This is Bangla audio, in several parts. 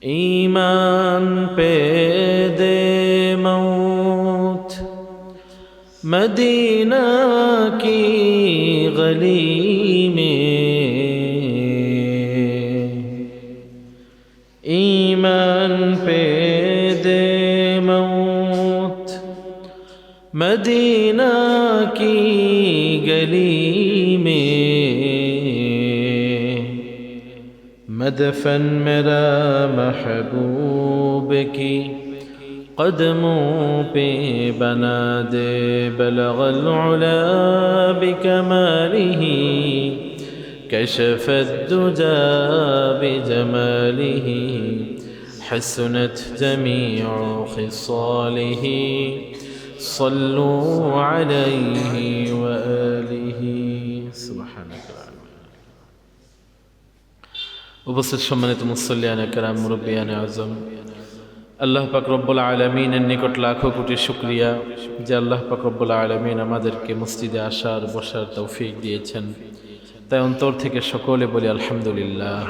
ईमान पे दे मौत मदीना की गली में, ईमान पे दे मौत मदीना की गली में, मदफन मेरा महबूब की कदमों पे बना दे, बलगल उला बिकमालिही कशफत दुजा बिजमालिही, हसनत जमीउ खिसालिही सल्लू अलैहि व आलिहि। सुबहानक। उपस्थित सम्मानित मुसल्लियान किराम, मुरब्बियान आज़म, আল্লাহ পাক রব্বুল আলামিনের নিকট লাখো কোটি শুকরিয়া যে আল্লাহ পাক রব্বুল আলামিন আমাদেরকে মসজিদে আসার বসার তৌফিক দিয়েছেন। তাই অন্তর থেকে সকলে বলি আলহামদুলিল্লাহ।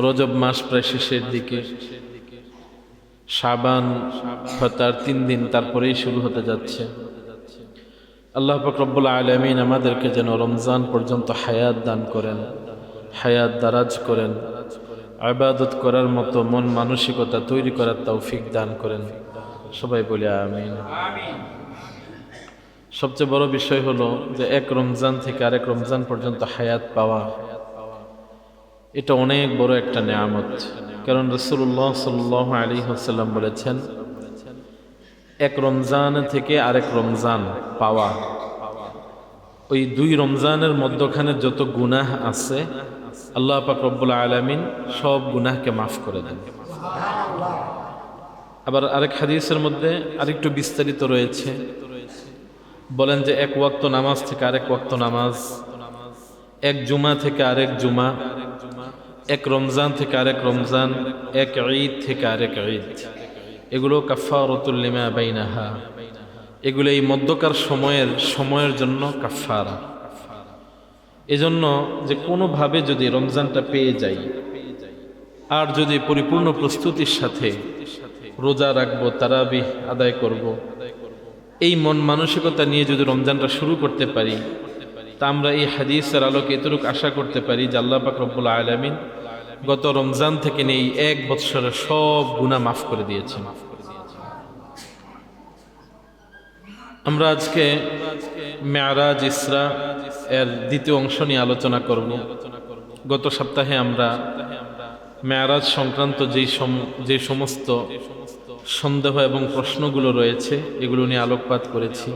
রজব মাস প্রায় শেষের দিকে, শাবান তার 3 দিন তারপরেই শুরু হতে যাচ্ছে। আল্লাহ পাক রব্বুল আলামিন আমাদেরকে যেন রমজান পর্যন্ত হায়াত দান করেন, হায়াত দারাজ করেন, ইবাদত করার মতো মন মানসিকতা তৈরি করার তৌফিক দান করেন। সবাই বলি আমিন। সবচেয়ে বড় বিষয় হলো যে এক রমজান থেকে আরেক রমজান পর্যন্ত হায়াত পাওয়া, এটা অনেক বড় একটা নেয়ামত। কারণ রাসূলুল্লাহ সাল্লাল্লাহু আলাইহি ওয়াসাল্লাম বলেছেন, এক রমজান থেকে আরেক রমজান পাওয়া, ওই 2 রমজানের মধ্যখানে যত গুনাহ আছে আল্লাহ পাক রব্বুল আলামিন সব গুনাহকে মাফ করে দেন। আবার আরেক হাদিসের মধ্যে আরেকটু বিস্তারিত রয়েছে, বলেন যে এক ওয়াক্ত নামাজ থেকে আরেক ওয়াক্ত নামাজ, এক জুমা থেকে আরেক জুমা, এক রমজান থেকে আরেক রমজান, এক ঈদ থেকে আরেক ঈদ, এগুলো কাফফারাতুল লিমা বাইনাহা, এগুলো এই মধ্যকার সময়ের জন্য কাফফারা। এজন্য যে কোনোভাবে যদি রমজানটা পেয়ে যাই, আর যদি পরিপূর্ণ প্রস্তুতির সাথে রোজা রাখবো, তারাবিহ আদায় করব, এই মন মানসিকতা নিয়ে যদি রমজানটা শুরু করতে পারি, তা আমরা এই হাদিসের আলোকে এতটুকু আশা করতে পারি যে আল্লাহ পাক রব্বুল আলামিন গত রমজান থেকে নিয়ে এই 1 বৎসরের সব গুনাহ মাফ করে দিয়েছেন। আমরা আজকে মেরাজ ইসরা এর দ্বিতীয় অংশ নিয়ে আলোচনা করব। গত সপ্তাহে আমরা মেরাজ সংক্রান্ত যে সমস্ত সন্দেহ এবং প্রশ্নগুলো রয়েছে এগুলো নিয়ে আলোকপাত করেছি।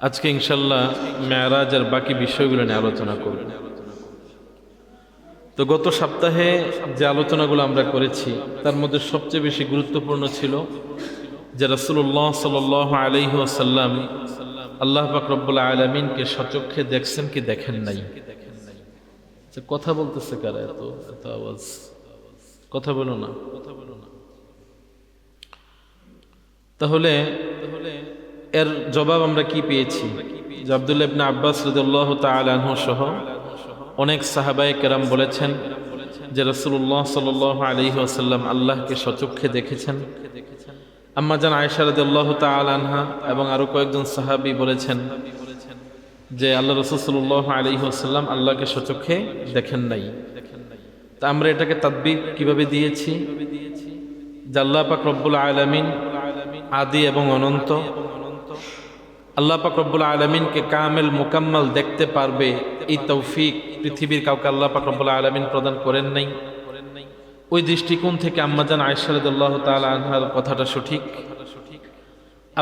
আজকে ইনশাল্লাহ মেরাজের বাকি বিষয়গুলো নিয়ে আলোচনা করব। তো গত সপ্তাহে যে আলোচনাগুলো আমরা করেছি তার মধ্যে সবচেয়ে বেশি গুরুত্বপূর্ণ ছিল যে রাসূলুল্লাহ সাল্লাল্লাহু আলাইহি ওয়াসাল্লাম আল্লাহ পাক রব্বুল আলামিনকে সচক্ষে দেখছেন কি দেখেন নাই। কথা বলতেছে কারা? এত আওয়াজ, কথা বলো না। তাহলে এর জবাব আমরা কি পেয়েছি? যে আব্দুল্লাহ ইবনে আব্বাস রাদিয়াল্লাহু তাআলা আনহু সহ অনেক সাহাবায়ে কেরাম বলেছেন যে রাসূলুল্লাহ সাল্লাল্লাহু আলাইহি ওয়াসাল্লাম আল্লাহকে সচক্ষে দেখেছেন। আম্মা জান আয়েশা রাদিয়াল্লাহু তাআলা আনহা এবং আরো কয়েকজন সাহাবী বলেছেন যে আল্লাহ রাসূল সাল্লাল্লাহু আলাইহি ওয়াসাল্লাম আল্লাহকে সচক্ষে দেখেন নাই। তা আমরা এটাকে তাদবিক কিভাবে দিয়েছি যে আল্লাহ পাক রব্বুল আলামিন আদি এবং অনন্ত, আল্লাহ পাক রব্বুল আলামিনকে কামেল মুকাম্মাল দেখতে পারবে এই তৌফিক পৃথিবীর কাউকে আল্লাহ পাক রব্বুল আলামিন প্রদান করেন নাই। ওই দৃষ্টিকোণ থেকে আম্মা জান আয়েশা রাদিয়াল্লাহু তাআলা আনহার কথাটা সঠিক।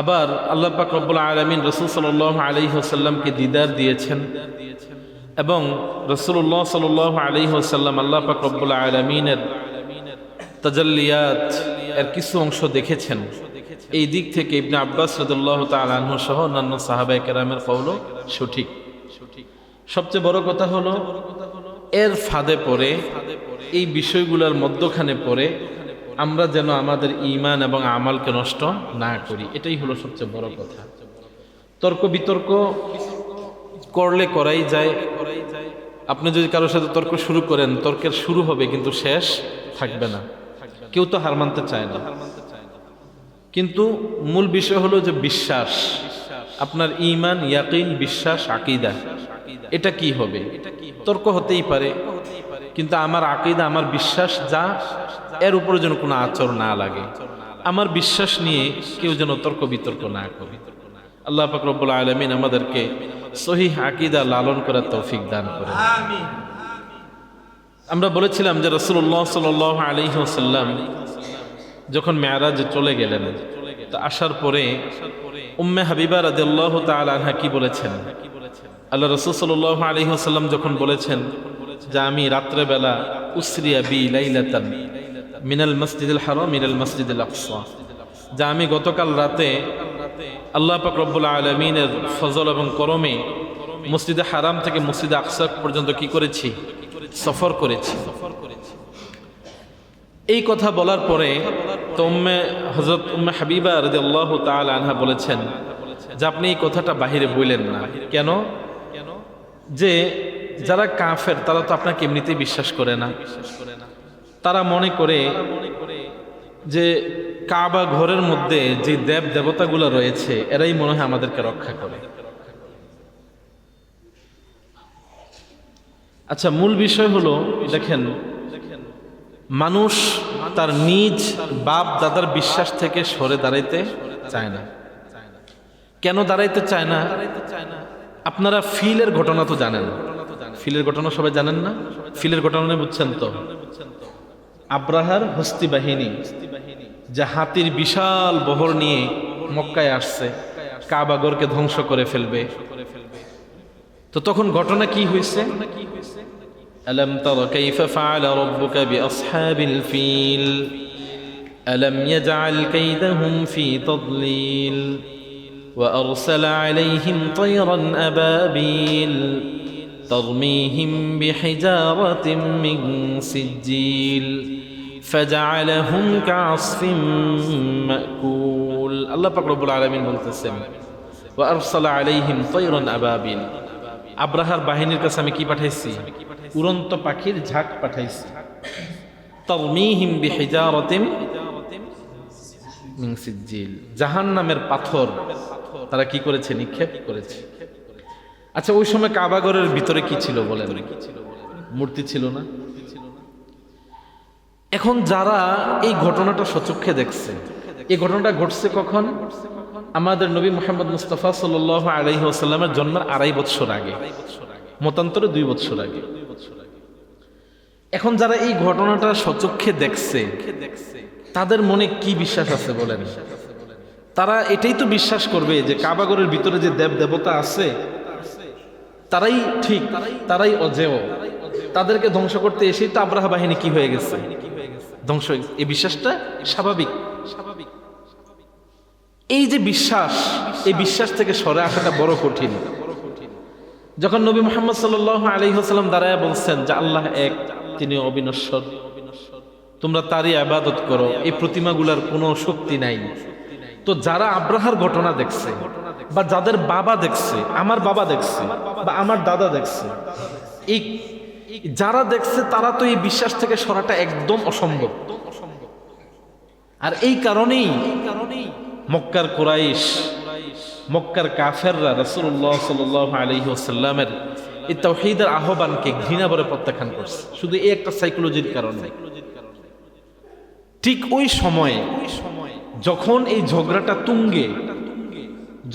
আবার আল্লাহ পাক রব্বুল আলামিন রাসূল সাল্লাল্লাহু আলাইহি ওয়াসাল্লামকে দিদার দিয়েছেন এবং রাসূলুল্লাহ সাল্লাল্লাহু আলাইহি ওয়াসাল্লাম আল্লাহ পাক রব্বুল আলামিনের তাজাল্লিয়াত এর কিছু অংশ দেখেছেন। এই দিক থেকে ইবনে আব্বাস রাদিয়াল্লাহু তাআলা আনহু সহ অন্যান্য সাহাবায়ে কেরামের কওলও সঠিক। সবচেয়ে বড় কথা হলো এর ফাঁদে পড়ে, এই বিষয়গুলোর মধ্যখানে পড়ে আমরা যেন আমাদের ঈমান এবং আমালকে নষ্ট না করি, এটাই হলো সবচেয়ে বড় কথা। তর্ক বিতর্ক করলে করাই যায়, আপনি যদি কারোর সাথে তর্ক শুরু করেন, তর্কের শুরু হবে কিন্তু শেষ থাকবে না। কেউ তো হার মানতে চায় না। কিন্তু মূল বিষয় হলো যে বিশ্বাস, আপনার ঈমান, ইয়াকিন, বিশ্বাস, আকীদা, এটা কি হবে? তর্ক হতেই পারে, কিন্তু আমার আকীদা, আমার বিশ্বাস যা, এর উপরে যেন কোনো আচর না লাগে। আমার বিশ্বাস নিয়ে কেউ যেন তর্ক বিতর্ক না করে। আল্লাহ পাক রব্বুল আলামিন আমাদেরকে সহিহ আকীদা লালন করার তৌফিক দান করেন। আমরা বলেছিলাম যে রাসূলুল্লাহ সাল্লাল্লাহু আলাইহি ওয়াসাল্লাম যখন মেরাজে চলে গেলেন, তো আসার পরে উম্মে হাবিবা রাদিয়াল্লাহু তাআলা আনহা কি বলেছেন? আল্লাহ রাসূল সাল্লাল্লাহু আলাইহি ওয়াসাল্লাম যখন বলেছেন যে আমি রাত্রেবেলা উসরিয়া বি লাইলাতান মিনাল মসজিদুল হারাম ইলাল মসজিদুল আকসা, যা আমি গতকাল রাতে আল্লাহ পাক রব্বুল আলামিনের ফজল এবং করমে মসজিদে হারাম থেকে মসজিদে আকসা পর্যন্ত কি করেছি? সফর করেছি। এই কথা বলার পরে তো হযরত উম্মে হাবিবা রাদিয়াল্লাহু তাআলা আনহা বলেছেন যে আপনি এই কথাটা বাহিরে বললেন না কেন? যে যারা কাফের তারা তো আপনাকে এমনিতেই বিশ্বাস করে না। তারা মনে করে যে কাবা ঘরের মধ্যে যে দেব দেবতাগুলো রয়েছে এরাই মনে হয় আমাদেরকে রক্ষা করে। আচ্ছা, মূল বিষয় হলো, দেখেন, মানুষ তার নিজ বাপ দাদার বিশ্বাস থেকে সরে দাঁড়াইতে চায় না। কেন দাঁড়াইতে চায় না? আপনারা ফিলের ঘটনা তো জানেন। ফিলের ঘটনা সবাই জানেন না? ফিলের ঘটনা বুঝছেন তো? আব্রাহার হস্তি বাহিনী যে হাতির বিশাল বহর নিয়ে মক্কায় আসছে, কাবাগরকে ধ্বংস করে ফেলবে। তো তখন ঘটনা কি হয়েছে? আলম তারা কাইফা ফাআলা রাব্বুকা বিআসহাবিল ফিল আলম ইয়াজআল কাইদাহুম ফি তাদলিল ওয়া আরসালা আলাইহিম তায়রান আবাবিল তারমিহিম বিহিজারাতিন মিন সিজিল ফাজআলাহুম কাআসফিন মাকুল। আল্লাহ পাক রব্বুল আলামিন বলতেছেন, ওয়া আরসালা আলাইহিম তায়রান আবাবিল, আব্রাহার বাহিনীর কাছে আমি কি পাঠাইছি? উড়ন্ত পাখির ঝাঁক পাঠাইছি। তারমিহিম বিহিজারাতিন মিন সিজিল, জাহান্নামের পাথর তারা কি করেছে? নিক্ষেপ করেছে। আচ্ছা, ওই সময় কাবাগরের ভিতরে কি ছিল বলেন? মূর্তি ছিল না। এখন যারা এই ঘটনাটা সচক্ষে দেখছে, এই ঘটনাটা ঘটছে কখন? আমাদের নবী মুহাম্মদ মুস্তাফা সাল্লাল্লাহু আলাইহি ওয়াসাল্লামের জন্মের 2.5 বছর আগে, মতান্তরে 2 বছর আগে। এখন যারা এই ঘটনাটা সচক্ষে দেখছে, তাদের মনে কি বিশ্বাস আছে বলেন? তারা এটাই তো বিশ্বাস করবে যে কাবাগরের ভিতরে যে দেব দেবতা আছে তারাই ঠিক, তারাই অজেয়। তাদেরকে ধ্বংস করতে এসেই তো আব্রাহা বাহিনী কি হয়ে গেছে? ধ্বংস হয়ে গেছে। এই বিশ্বাসটা স্বাভাবিক। এই যে বিশ্বাস, এই বিশ্বাস থেকে সরে আসাটা বড় কঠিন। যখন নবী মুহাম্মদ সাল্লাল্লাহু আলাইহি ওয়াসাল্লাম দাঁড়ায় বলছেন যে আল্লাহ এক, তিনি অবিনশ্বর, তোমরা তারই ইবাদত করো, এই প্রতিমাগুলার কোনো শক্তি নাই। তো যারা আব্রাহার ঘটনা দেখছে, বা যাদের বাবা দেখছে, আমার বাবা দেখছে, বা আমার দাদা দেখছে, এই যারা দেখছে তারা তো এই বিশ্বাস থেকে সরাটা একদম অসম্ভব। আর এই কারণেই মক্কার কুরাইশ, মক্কার কাফেররা রাসূলুল্লাহ সাল্লাল্লাহু আলাইহি ওয়াসাল্লামের এই তাওহীদের আহ্বানকে ঘৃণা ভরে প্রত্যাখ্যান করছে, শুধু এই একটা সাইকোলজির কারণে। ঠিক ওই সময়ে যখন এই ঝগড়াটা তুঙ্গে,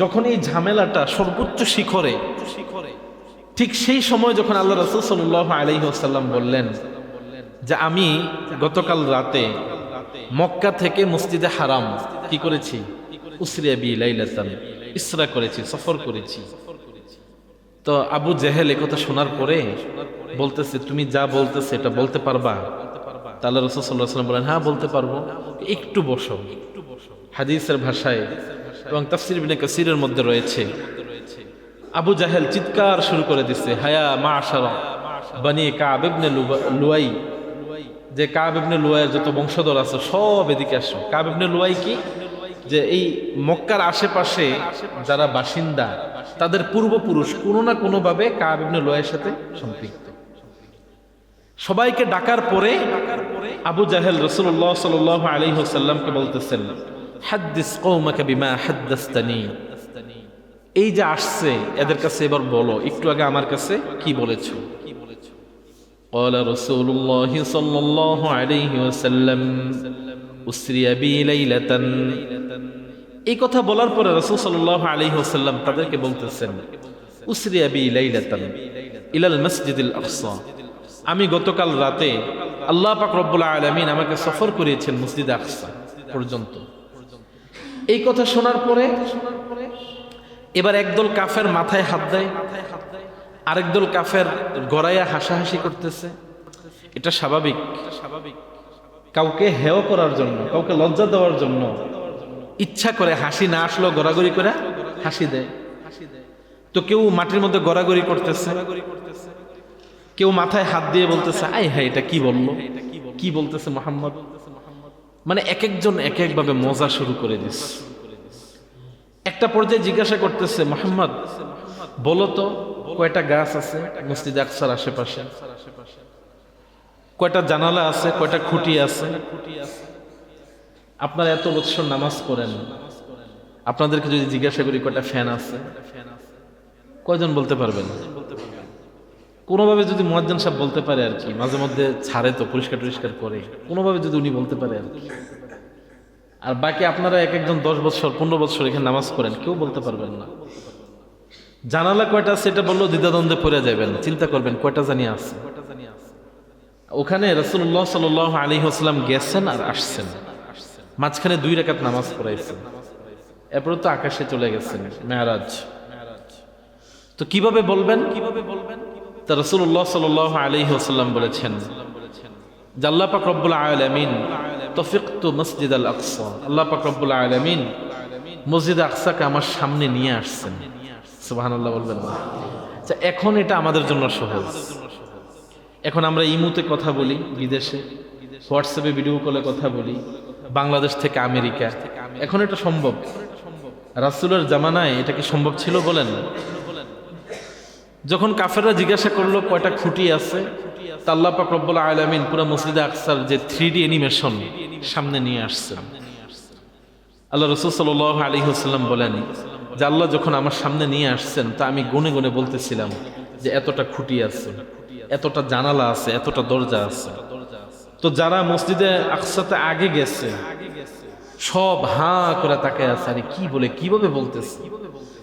যখন এই ঝামেলাটা সর্বোচ্চ শিখরে, ঠিক সেই সময় যখন আল্লাহ রাসূল সাল্লাল্লাহু আলাইহি ওয়াসাল্লাম বললেন যে আমি গতকাল রাতে মক্কা থেকে মসজিদে হারাম কি করেছি? উসরিয়া বি লাইলাতান, ইসরা করেছি, সফর করেছি। তো আবু জেহেল এই কথা শোনার পরে বলতেছে, তুমি যা বলতেছে এটা বলতে পারবা? আল্লাহ রাসূল সাল্লাল্লাহু আলাইহি ওয়াসাল্লাম বলেন, হ্যাঁ বলতে পারবো, একটু বসো। হাদিসের ভাষায় এবং তাফসীর ইবনে কাসীরের মধ্যে রয়েছে, আবু জাহেল চিৎকার শুরু করে দিচ্ছে, হায়া মাশারা বনি কাব ইবনে লুয়াই, যে কাব ইবনে লুয়াইয়ের যত বংশধর আছে সব এদিকে আসো। কাব ইবনে লুয়াই কি? যে এই মক্কার আশেপাশে যারা বাসিন্দা তাদের পূর্বপুরুষ কোনো না কোনো ভাবে কাব ইবনে লুয়াইয়ের সাথে সম্পৃক্ত। সবাইকে ডাকার পরে আবু জাহেল রাসূলুল্লাহ সাল্লাল্লাহু আলাইহি ওয়াসাল্লামকে বলতেছেন, হাদ্দিস কওমাকা বিমা হাদ্দাসতানি, এই যে আসছে এদের কাছে এবার বলো একটু আগে আমার কাছে কি বলেছো। قال رسول الله صلى الله عليه وسلم أسري بي ليلة, এই কথা বলার পরে রাসূল সাল্লাল্লাহু আলাইহি ওয়াসাল্লাম তাদেরকে বলতেছেন, উসরি বি লাইলাতান ইলাল মসজিদিল আকসা, আমি গতকাল রাতে আল্লাহ পাক রব্বুল আলামিন আমাকে সফর করিয়েছেন মসজিদ আকসা পর্যন্ত। এই কথা শোনার পরে এবার একদল কাফের মাথায় হাত দেয়, আরেকদল কাফের গড়াইয়া হাসাহাসি করতেছে। এটা স্বাভাবিক, কাউকে হেয় করার জন্য, কাউকে লজ্জা দেওয়ার জন্য ইচ্ছা করে হাসি না আসলো গড়াগড়ি করে হাসি দেয়। তো কেউ মাটির মধ্যে গড়াগড়ি করতেছে, কেউ মাথায় হাত দিয়ে বলতেছে, আয় হায় এটা কি বললো, কি বলতেছে মুহাম্মদ। মানে এক একজন এক একভাবে মজা শুরু করে দিস। একটা পর্যায়ে জিজ্ঞাসা করতেছে, মুহাম্মদ বলো তো কয়টা গাছ আছে মসজিদ আকসার আশেপাশে, কয়টা জানালা আছে, কয়টা খুঁটি আছে, আপনারা এত বছর নামাজ পড়েন, আপনাদেরকে যদি জিজ্ঞাসা করি কয়টা ফ্যান আছে, কয়জন বলতে পারবেন? কোনোভাবে যদি মুয়াজ্জিন সাহেব বলতে পারে আর কি, মাঝে মধ্যে ছাড়ে তো পরিষ্কার টরিষ্কার করে, কোনোভাবে যদি উনি বলতে পারে আর কি। আর বাকি আপনারা এক একজন 10 বছর 15 বছর এখানে নামাজ পড়েন, কেউ বলতে পারবেন না। জানালা কয়টা সেটা বললেও দ্বিধাদ্বন্দ্বে পড়ে যাবেন, চিন্তা করবেন কয়টা জানি আছে। ওখানে রাসূলুল্লাহ সাল্লাল্লাহু আলাইহি ওয়াসাল্লাম গেছেন আর আসছেন, মাঝখানে 2 রাকাত নামাজ পড়াইছেন, এরপরে তো আকাশে চলে গেছেন মেরাজ। তো কিভাবে বলবেন? তা রাসূলুল্লাহ সাল্লাল্লাহু আলাইহি ওয়াসাল্লাম বলেছেন যে আল্লাহ পাক রব্বুল আলামিন তফিকতু মসজিদ আল আকসা, আল্লাহ পাক রব্বুল আলামিন মসজিদ আকসাকে আমার সামনে নিয়ে আসছেন। সুবহানাল্লাহ বলবেন না? আচ্ছা, এখন এটা আমাদের জন্য সহজ। এখন আমরা ইমুতে কথা বলি, বিদেশে হোয়াটসঅ্যাপে ভিডিও কলে কথা বলি, বাংলাদেশ থেকে আমেরিকা, এখন এটা সম্ভব। রাসূলের জামানায় এটা কি সম্ভব ছিল বলেন? যখন কাফেররা জিজ্ঞাসা করলো কয়টা খুঁটি আছে, তা আল্লাহ পাক রব্বুল আলামিন পুরো মসজিদে আকসার যে 3D অ্যানিমেশন সামনে নিয়ে আসছেন। আল্লাহ রাসূল সাল্লাল্লাহু আলাইহি ওয়াসাল্লাম বলেন যে আল্লাহ যখন আমার সামনে নিয়ে আসছেন তা আমি গুনে গুনে বলতেছিলাম যে এতটা খুঁটি আছে, এতটা জানালা আছে, এতটা দরজা আছে। তো যারা মসজিদে আকসাতে আগে গেছে সব হাঁ করে তাকায় আছে, আরে কি বলে, কিভাবে বলতেছে,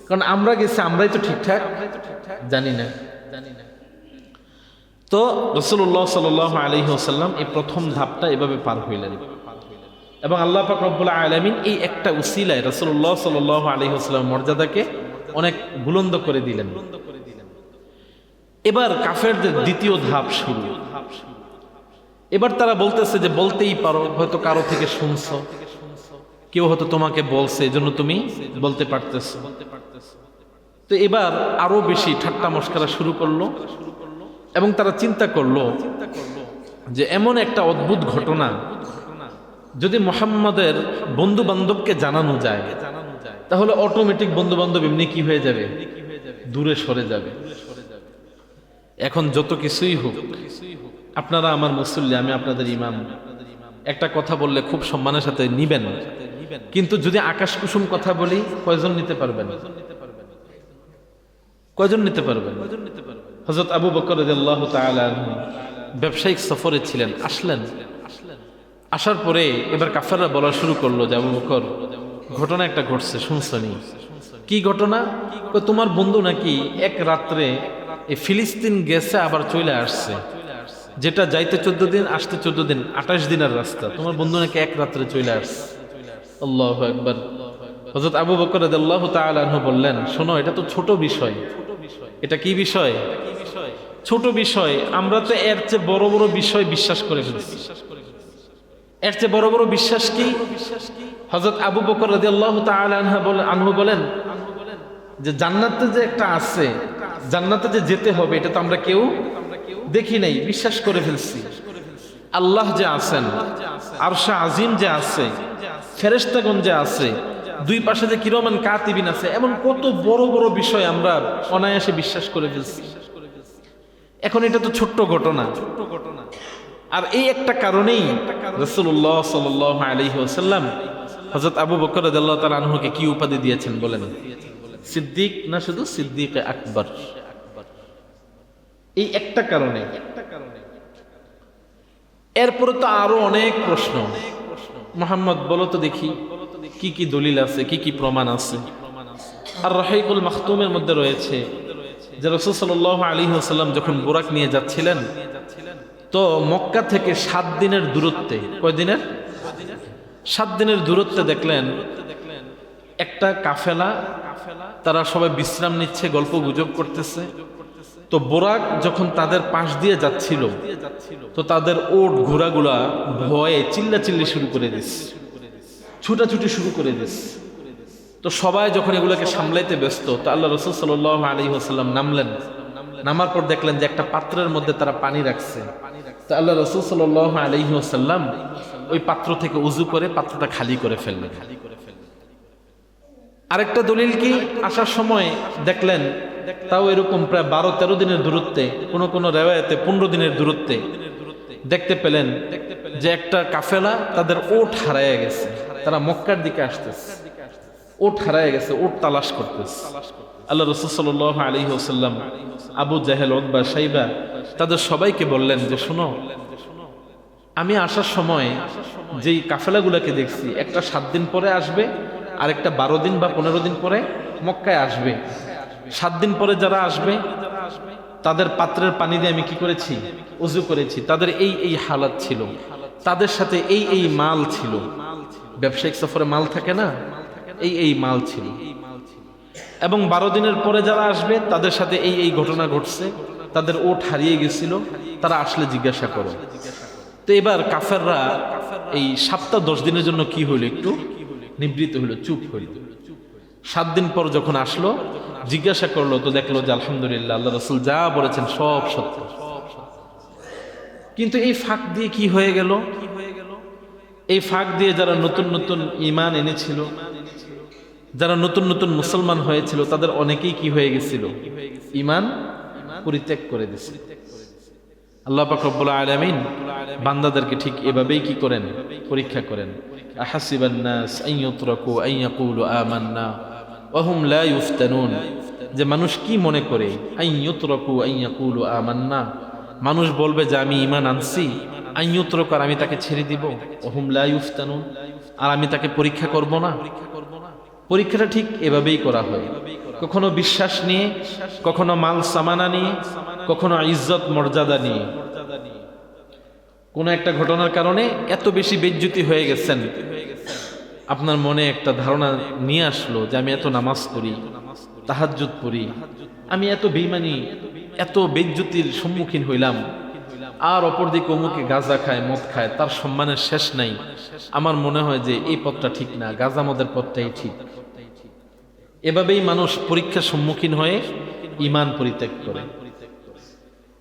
কারণ আমরা গেছি, আমরাই তো ঠিকঠাক জানি না। তো রাসূলুল্লাহ সাল্লাল্লাহু আলাইহি ওয়াসাল্লাম এই প্রথম ধাপটা এভাবে পার হইলেন এবং আল্লাহ পাক রব্বুল আলামিন এই একটা উসিলায় রাসূলুল্লাহ সাল্লাল্লাহু আলাইহি ওয়াসাল্লাম মর্যাদাকে অনেক বুলন্দ করে দিলেন। এবার কাফেরদের দ্বিতীয় ধাপ শুরু। এবার তারা বলতেছে যে বলতেই পারো, হয়তো কারো থেকে শুনছো, কেউ হয়তো তোমাকে বলছে এজন্য তুমি বলতে পারতেছো। তো এবার আরো বেশি ঠাট্টা মশকরা শুরু করলো এবং তারা চিন্তা করলো যে এমন একটা অদ্ভুত ঘটনা যদি মুহাম্মাদের বন্ধু বান্ধবকে জানানো যায় তাহলে অটোমেটিক বন্ধু বান্ধব এমনি কি হয়ে যাবে, দূরে সরে যাবে। এখন যত কিছুই হোক, আপনারা আমার মুসল্লি, আমি আপনাদের ইমাম, একটা কথা বললে খুব সম্মানের সাথে নিবেন, কিন্তু যদি আকাশ কুসুম কথা বলি কয়জন নিতে পারবেন? কয়জন নিতে পারবেন? হযরত আবু বকর রাদিয়াল্লাহু তাআলা আনহু ব্যবসায়িক সফরে ছিলেন, আসলেন। আসার পরে এবার কাফেররা বলা শুরু করলো যে আবু বকর, ঘটনা একটা ঘটছে, শুনছনি? কি ঘটনা? তোমার বন্ধু নাকি এক রাত্রে এই ফিলিস্তিন গেছে আবার চলে আসছে, যেটা যাইতে 14 দিন আসতে 14 দিন, 28 দিনের রাস্তা, তোমার বন্ধু নাকি এক রাত্রে চলে আসছে। আল্লাহু আকবার। হযরত আবু বকর রাদিয়াল্লাহু তাআলা আনহু বললেন, শোনো, এটা তো ছোট বিষয়। এটা কি বিষয়? ছোট বিষয়। আমরা তো এর চেয়ে বড় বড় বিষয় বিশ্বাস করে ফেলছি। এর চেয়ে বড় বড় বিশ্বাস কি? হযরত আবু বকর রাদিয়াল্লাহু তাআলা আনহু বলেন যে জান্নাতে যে একটা আছে, জান্নাতে যে যেতে হবে, এটা তো আমরা কেউ দেখি নাই, বিশ্বাস করে ফেলছি। আল্লাহ যে আছেন, আরশে আজিম যে আছে, ফেরেশতাগণ যে আছে, দুই পাশে যে কিরামান কাতিবিন আছে, এমন কত বড় বড় বিষয় আমরা অনায়াসে বিশ্বাস করে ফেলছি। এখন এটা তো ছোট্ট ঘটনা, আর এই একটা কারণেই রাসূলুল্লাহ সাল্লাল্লাহু আলাইহি ওয়াসাল্লাম হযরত আবু বকর রাদিয়াল্লাহু তাআলা আনহুকে কি উপাধি দিয়েছেন বলেন? সিদ্দিক, না শুধু সিদ্দিকে আকবর। এই একটা কারণে। এরপরে তো আরো অনেক প্রশ্ন। মুহাম্মদ বলো তো দেখি কি কি দলিল আছে, কি কি প্রমাণ আছে? আর রাহিকুল মাখতুমের মধ্যে রয়েছে যে রাসূল সাল্লাল্লাহু আলাইহি ওয়াসাল্লাম যখন বুরাক নিয়ে যাচ্ছিলেন, তো মক্কা থেকে 7 দিনের দূরত্বে, কয় দিনের? 7 দিনের দূরত্বে দেখলেন একটা কাফেলা, তারা সবাই বিশ্রাম নিচ্ছে, গল্প গুজব করতেছে। তো বোরাক যখন তাদের পাশ দিয়ে যাচ্ছিল, তো তাদের ওট ঘোড়াগুলা ভয়ে চিল্লাচিল্লি শুরু করে দিস, ছুটাছুটি শুরু করে দিস। তো সবাই যখন এগুলোকে সামলাইতে ব্যস্ত, তো আল্লাহ রাসূল সাল্লাল্লাহু আলাইহি ওয়াসাল্লাম নামলেন। নামার পর দেখলেন যে একটা পাত্রের মধ্যে তারা পানি রাখছে। তো আল্লাহ রাসূল সাল্লাল্লাহু আলাইহি ওয়াসাল্লাম ওই পাত্র থেকে উযু করে পাত্রটা খালি করে ফেললেন। আরেকটা দলিল কি, আসার সময় দেখলেন তাও এরকম প্রায় 12-13 দিনের দূরত্বে, কোন রেওয়ায়েতে 15 দিনের দূরত্বে দেখতে পেলেন যে একটা কাফেলা তাদের ওট হারায় গেছে। তারা মক্কার দিকে আসতেছে, ওট হারায় গেছে, ওট তালাশ করতেছে। আল্লাহ রাসূল সাল্লাল্লাহু আলাইহি ওয়াসাল্লাম আবু জাহেল, উতবা, শাইবা তাদের সবাইকে বললেন যে শোনো, আমি আসার সময় যেই কাফেলাগুলোকে দেখছি, একটা 7 দিন পরে আসবে, আর একটা 12 দিন বা 15 দিন পরে মক্কায় আসবে। 7 দিন পরে যারা আসবে তাদের পাত্রের পানি দিয়ে আমি কি করেছি? উযু করেছি। তাদের এই হালাত ছিল, তাদের সাথে এই মাল ছিল। ব্যবসায়িক সফরে মাল থাকে না, এই মাল ছিল। এবং 12 দিনের পরে যারা আসবে তাদের সাথে এই ঘটনা ঘটছে, তাদের ওট হারিয়ে গেছিল, তারা আসলে জিজ্ঞাসা করো। তো এবার কাফেররা এই 7-10 দিনের জন্য কি হইল? একটু নিবৃত হইল, চুপ হইল। 7 দিন পর যখন আসলো, জিজ্ঞাসা করলো, তো দেখলো যে আলহামদুলিল্লাহ আল্লাহ রাসূল যা বলেছেন সব সত্য। কিন্তু এই ফাঁক দিয়ে কি হয়ে গেল? এই ফাঁক দিয়ে যারা নতুন নতুন ঈমান এনেছিল, যারা নতুন নতুন মুসলমান হয়েছিল, তাদের অনেকেই কি হয়ে গেছিল? ঈমান পরিত্যাগ করে দিয়েছিল। আল্লাহ পাক রব্বুল আলামিন বান্দাদেরকে ঠিক এভাবেই কি করেন? পরীক্ষা করেন। আহাসিবান নাস আন ইউতরাকু আন ইয়াকুলু আমান্না ওয়া হুম লা ইফতানুন, যে মানুষ কি মনে করে? আন ইউতরাকু আন ইয়াকুলু আমান্না, মানুষ বলবে যে আমি ঈমান আনছি, আন ইউতরাকু, আর আমি তাকে ছেড়ে দিব, ওয়া হুম লা ইফতানুন, আর আমি তাকে পরীক্ষা করব না। পরীক্ষাটা ঠিক এভাবেই করা হয়, কখনো বিশ্বাস নিয়ে, কখনো মাল সামানা নিয়ে, কখনো ইজ্জত মর্যাদা নিয়ে। কোন একটা ঘটনার কারণে এত বেশি বেইজ্জতি হয়ে গেছেন, আপনার মনে একটা ধারণা নিয়ে আসলো যে আমি এত নামাজ পড়ি, তাহাজ্জুদ পড়ি, আমি এত বেঈমানি, এত বেইজ্জতির সম্মুখীন হইলাম, আর অপরদিকে অমুকে গাঁজা খায়, মদ খায়, তার সম্মানের শেষ নাই। আমার মনে হয় যে এই পথটা ঠিক না, গাঁজা মদের পথটাই ঠিক। এভাবেই মানুষ পরীক্ষার সম্মুখীন হয়ে ঈমান পরিত্যাগ করে।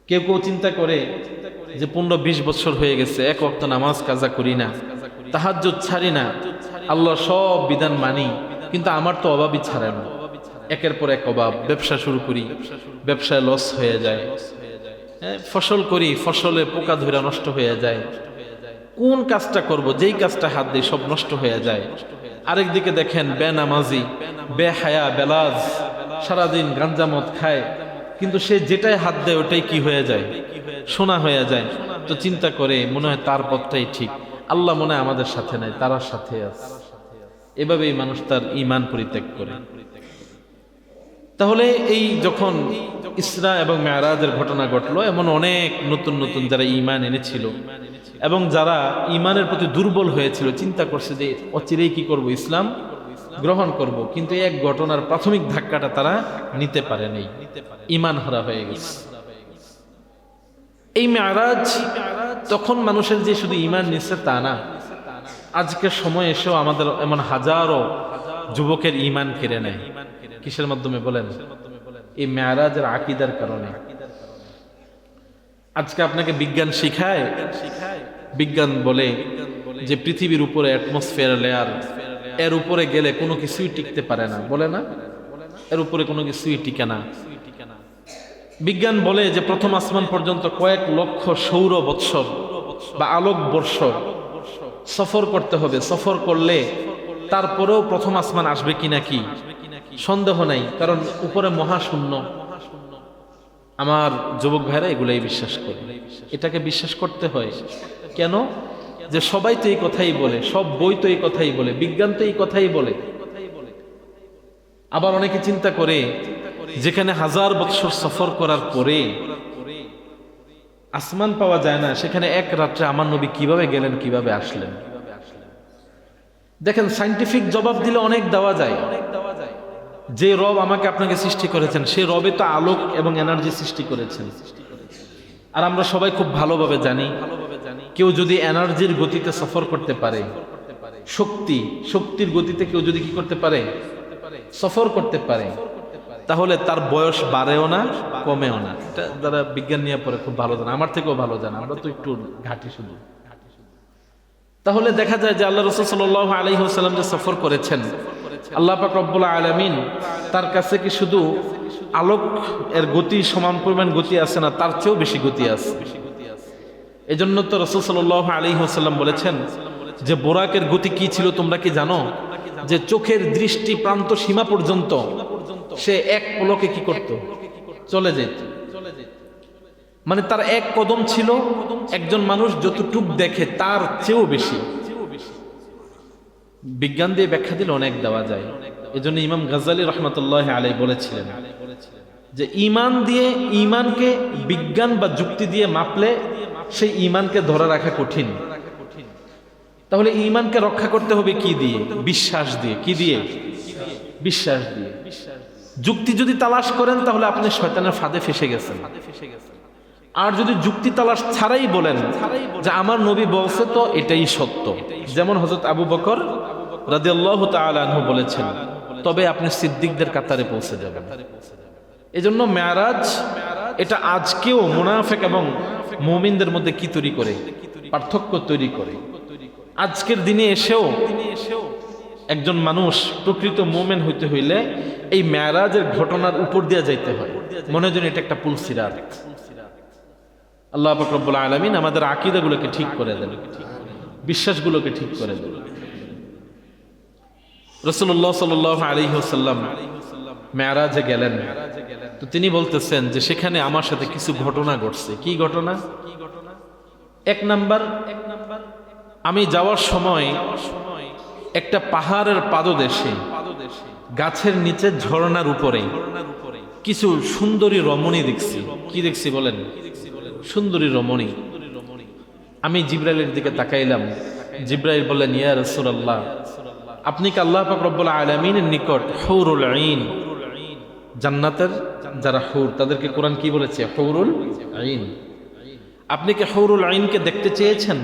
কেউ কেউ চিন্তা করে যে 15-20 বছর হয়ে গেছে, এক ওয়াক্ত নামাজ কাজা করি না, তাহাজ্জুদ ছাড়ি না, আল্লাহ সব বিধান মানি, কিন্তু আমার তো অভাবই ছাড়ে না। একের পর এক অভাব, ব্যবসা শুরু করি, ব্যবসায় লস হয়ে যায়, ফসল করি, ফসলে পোকা ধরে নষ্ট হয়ে যায়, কোন কাজটা করব, যেই কাজটা হাত দিই সব নষ্ট হয়ে যায়। আরেকদিকে দেখেন বেনামাজি, বেহায়া, বেলাজ, সারাদিন গাঞ্জা মদ খায়, কিন্তু সে যেটাই হাত দেয় ওটাই কি হয়ে যায়? সোনা হয়ে যায়। তো চিন্তা করে মনে হয় তার পথটাই ঠিক, আল্লাহ মনে হয় আমাদের সাথে নাই, তার সাথে আছে। এভাবেই মানুষ তার ঈমান পরিত্যাগ করে। তাহলে এই যখন ইসরা এবং মেরাজের ঘটনা ঘটলো, এমন অনেক নতুন নতুন যারা ঈমান এনেছিল এবং যারা ঈমানের প্রতি দুর্বল হয়েছিল, চিন্তা করছে যে অচিরেই কি করব? ইসলাম গ্রহণ করব, কিন্তু এক ঘটনার প্রাথমিক ধাক্কাটা তারা নিতে পারে নাই, ঈমান হারা হয়ে গেছে। এই মেরাজ তখন মানুষের যে শুধু ঈমান নিচ্ছে তা না, আজকের সময় এসেও আমাদের এমন হাজারো যুবকের ঈমান কেড়ে নেয়। কিসের মাধ্যমে বলেন? এই মেরাজের আকীদার কারণে। আজকে আপনাকে বিজ্ঞান শিখায়, বিজ্ঞান বলে যে পৃথিবীর উপরে অ্যাটমসফিয়ার লেয়ার, এর উপরে গেলে কোনো কিছুই টিকতে পারে না, বলে না? এর উপরে কোনো কিছুই টিকে না। বিজ্ঞান বলে যে প্রথম আসমান পর্যন্ত কয়েক লক্ষ সৌর বৎসর বা আলোক বর্ষ সফর করতে হবে। সফর করলে তারপরেও প্রথম আসমান আসবে কিনা কি সন্দেহ নাই, কারণ উপরে মহাশূন্য। আমার যুবক ভাইরা এগুলাই বিশ্বাস করে, এটাকে বিশ্বাস করতে হয়। কেন? যে সবাই তো এই কথাই বলে, সব বই তো এই কথাই বলে, বিজ্ঞান তো এই কথাই বলে। আবার অনেকে চিন্তা করে যেখানে হাজার বৎসর সফর করার পরে আসমান পাওয়া যায় না, সেখানে এক রাত্রে আমার নবী কিভাবে গেলেন, কিভাবে আসলেন? দেখেন, সায়েন্টিফিক জবাব দিলে অনেক দেওয়া যায়। যে রব আমাকে আপনাকে সৃষ্টি করেছেন, সে রবে তো আলোক এবং এনার্জি সৃষ্টি করেছেন। আর আমরা সবাই খুব ভালোভাবে জানি, কেউ যদি এনার্জির গতিতে সফর করতে পারে, শক্তির গতিতে কেউ যদি কি করতে পারে, সফর করতে পারে, তাহলে তার বয়স বাড়েও না, কমেও না। এটা যারা বিজ্ঞান নিয়ে পড়ে খুব ভালো জানে, আমার থেকেও ভালো জানে, আমরা তো একটু ঘাটি শুধু। তাহলে দেখা যায় যে আল্লাহ রাসূল সাল্লাল্লাহু আলাইহি ওয়াসাল্লাম যে সফর করেছেন, আল্লাহ পাক রব্বুল আলামিন তার কাছে কি শুধু আলোক এর গতি সমান পরিমাণ গতি আছে না, তার চেয়েও বেশি গতি আছে। এজন্য তো রাসূল সাল্লাল্লাহু আলাইহি ওয়াসাল্লাম বলেছেন যে বোরাকের গতি কি ছিল তোমরা কি জানো? যে চোখের দৃষ্টি প্রান্ত সীমা পর্যন্ত সে এক পলকে কি করত, চলে যেত। মানে তার এক কদম ছিল, একজন মানুষ যতটুক দেখে তার চেয়েও বেশি। বিজ্ঞান দিয়ে ব্যাখ্যা দিলে অনেক দেওয়া যায়। এজন্য ইমাম গাজ্জালী রাহমাতুল্লাহি আলাইহি বলেছিলেন যে ঈমান দিয়ে, ঈমানকে বিজ্ঞান বা যুক্তি দিয়ে মাপলে সেই ঈমানকে ধরে রাখা কঠিন। তাহলে ঈমানকে রক্ষা করতে হবে কি দিয়ে? বিশ্বাস দিয়ে। কি দিয়ে? বিশ্বাস দিয়ে। যুক্তি যদি তালাশ করেন তাহলে আপনি শয়তানের ফাঁদে ফেসে গেছেন। আর যদি যুক্তি তালাশ ছাড়াই বলেন যে আমার নবী বলছে তো এটাই সত্য, যেমন হযরত আবু বকর রাদিয়াল্লাহু তাআলা আনহু বলেছেন, তবে আপনি সিদ্দিকদের কাতারে পৌঁছে যাবেন। এজন্য মেরাজ এটা আজকেও মুনাফিক এবং মুমিনদের মধ্যে কি তৈরি করে? পার্থক্য তৈরি করে। আজকের দিনে এসেও একজন মানুষ প্রকৃত মুমিন হইতে হইলে এই মেরাজের ঘটনার উপর দিয়ে যাইতে হয়, মনে হয় এটা একটা পুল সিরাত। আল্লাহ পাক রব্বুল আলামিন আমাদের আকীদাগুলোকে ঠিক করে দেন, বিশ্বাসগুলোকে ঠিক করে দেন। রাসূলুল্লাহ সাল্লাল্লাহু আলাইহি ওয়াসাল্লাম মেরাজে গেলেন, তো তিনি বলতেছেন যে সেখানে আমার সাথে কিছু ঘটনা ঘটছে। কি ঘটনা? এক নাম্বার, আমি যাওয়ার সময় একটা পাহাড়ের পাদদেশে গাছের নিচে ঝর্ণার উপরে কিছু সুন্দরী রমণী দেখছি। কি দেখছি বলেন? সুন্দরী রমণী। আমি জিবরাইলের দিকে তাকাইলাম। জিবরাইল বললেন, ইয়া রাসূলুল্লাহ, আপনি কি আল্লাহ পাক রব্বুল আলামিনের নিকট হুরুল আইন, জান্নাতের যারা হুর, তাদেরকে কোরআন কি বলেছে? হুরুল আইন। আপনি কি হুরুল আইনকে দেখতে চেয়েছেন?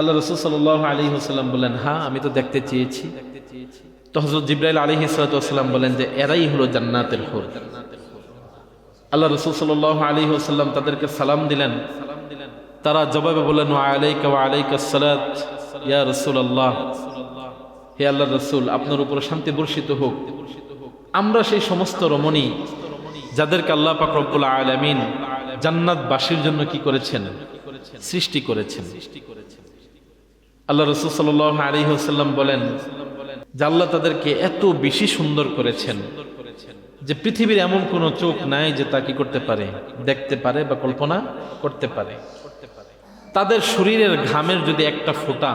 আল্লাহ রাসূল সাল্লাল্লাহু আলাইহি ওয়াসাল্লাম বলেন, হ্যাঁ আমি তো দেখতে চেয়েছি। তো হযরত জিবরাইল আলাইহিস সালাতু ওয়াসাল্লাম বলেন যে এরাই হলো জান্নাতের হুর। আল্লাহ রাসূল সাল্লাল্লাহু আলাইহি ওয়াসাল্লাম তাদেরকে সালাম দিলেন। তারা জবাবে বললেন, ওয়া আলাইকা ওয়া আলাইকাস সালাত ইয়া রাসূলুল্লাহ, হে আল্লাহর রাসূল, আপনার উপর শান্তি বর্ষিত হোক। আমরা সেই সমস্ত রমণী যাদেরকে আল্লাহ পাক রব্বুল আলামিন জান্নাতবাসীর জন্য কি করেছেন? সৃষ্টি করেছেন। আল্লাহ রাসূল সাল্লাল্লাহু আলাইহি ওয়াসাল্লাম বলেন যে আল্লাহ তাদেরকে এত বেশি সুন্দর করেছেন যে পৃথিবীর এমন কোন চোখ নাই যে তা কি করতে পারে, দেখতে পারে বা কল্পনা করতে পারে। তাদের শরীরের ঘামের যদি একটা ফোঁটা